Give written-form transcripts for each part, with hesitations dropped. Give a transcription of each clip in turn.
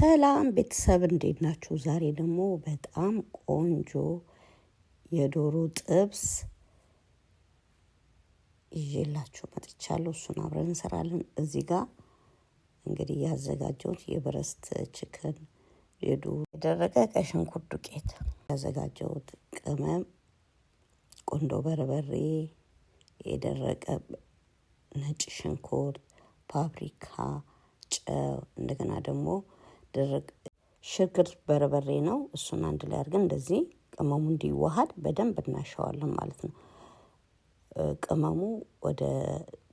ሰላም ቤተሰብ እንዴት ናችሁ? ዛሬ ደግሞ በጣም ቆንጆ የዶሮ ጥብስ ይዤላችሁ መጥቻለሁ። እሱን አብረን እንሰራለን። እዚህ ጋር እንግዲህ ያዘጋጀሁት የብረስት ቺክን የደረቀ ቀይ ሽንኩርት ዱቄት፣ ያዘጋጀሁት ቅመም፣ ቁንዶ በርበሬ፣ የደረቀ ነጭ ሽንኩርት፣ ፓፕሪካ፣ ጨው፣ እንደገና ደግሞ ደረቅ ሽንኩርት በርበሬ ነው። እሱን አንድ ላይ አድርገን እንደዚህ ቅመሙ እንዲዋሃድ በደንብ እናሸዋለን ማለት ነው። ቅመሙ ወደ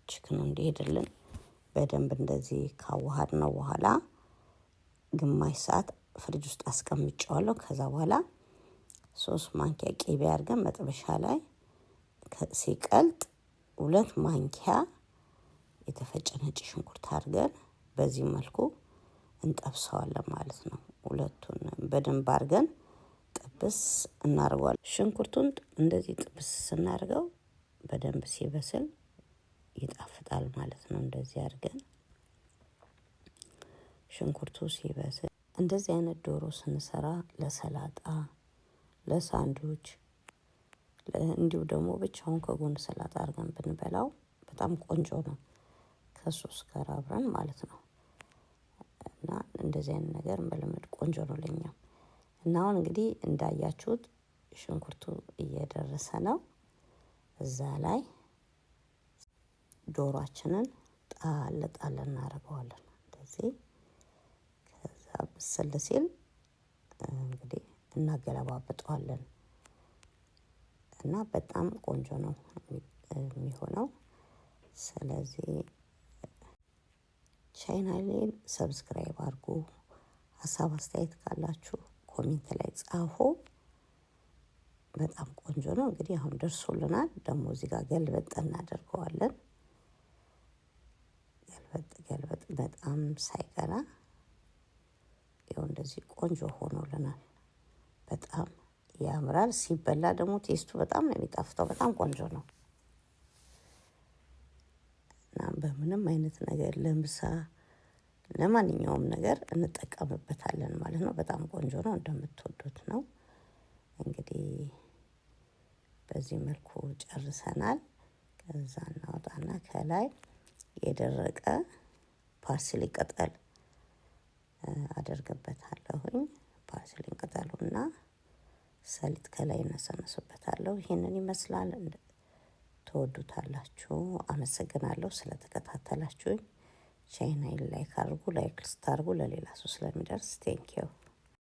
ቺክኑ እንዲሄድልን በደንብ እንደዚህ ካዋሃድ ነው በኋላ ግማሽ ሰዓት ፍሪጅ ውስጥ አስቀምጨዋለሁ። ከዛ በኋላ 3 ማንኪያ ቅቤ አድርገን መጥበሻ ላይ ሲቀልጥ 2 ማንኪያ የተፈጨ ነጭ ሽንኩርት አድርገን በዚህ መልኩ እንጠብሰዋለን ማለት ነው። ሁለቱን በደንብ አድርገን ጥብስ እናደርገዋለን። ሽንኩርቱን እንደዚህ ጥብስ ስናደርገው በደንብ ሲበስል ይጣፍጣል ማለት ነው። እንደዚህ አድርገን ሽንኩርቱ ሲበስል እንደዚህ አይነት ዶሮ ስንሰራ ለሰላጣ፣ ለሳንድዊች እንዲሁ ደግሞ ብቻውን ከጎን ሰላጣ አድርገን ብንበላው በጣም ቆንጆ ነው፣ ከሶስ ጋር አብረን ማለት ነው። እና እንደዚህ አይነት ነገር መልመድ ቆንጆ ነው ለኛ። እና አሁን እንግዲህ እንዳያችሁት ሽንኩርቱ እየደረሰ ነው። እዛ ላይ ዶሮአችንን ጣል ጣል እናደርገዋለን እንደዚህ። ከዛ ብስል ሲል እንግዲህ እናገለባብጠዋለን እና በጣም ቆንጆ ነው የሚሆነው። ስለዚህ ቻናሌን ሰብስክራይብ አድርጉ። ሀሳብ አስተያየት ካላችሁ ኮሜንት ላይ ጻፉ። በጣም ቆንጆ ነው። እንግዲህ አሁን ደርሶልናል። ደግሞ እዚህ ጋር ገልበጥ እናደርገዋለን። ገልበጥ በጣም ሳይቀራ ይኸው እንደዚህ ቆንጆ ሆኖልናል። በጣም ያምራል። ሲበላ ደግሞ ቴስቱ በጣም ነው የሚጣፍጠው። በጣም ቆንጆ ነው እና በምንም አይነት ነገር ለምሳ ለማንኛውም ነገር እንጠቀምበታለን ማለት ነው። በጣም ቆንጆ ነው። እንደምትወዱት ነው። እንግዲህ በዚህ መልኩ ጨርሰናል። ከዛ እናወጣና ከላይ የደረቀ ፓርስሊ ቅጠል አደርግበታለሁኝ። ፓርስሊ ቅጠሉና ሰሊጥ ከላይ እነሰነስበታለሁ። ይሄንን ይመስላል። ተወዱታላችሁ። አመሰግናለሁ ስለተከታተላችሁኝ። ቻናሌን ላይክ አድርጉ። ላይክ ስታርጉ ለሌላ ሰው ስለሚደርስ ቴንኪው።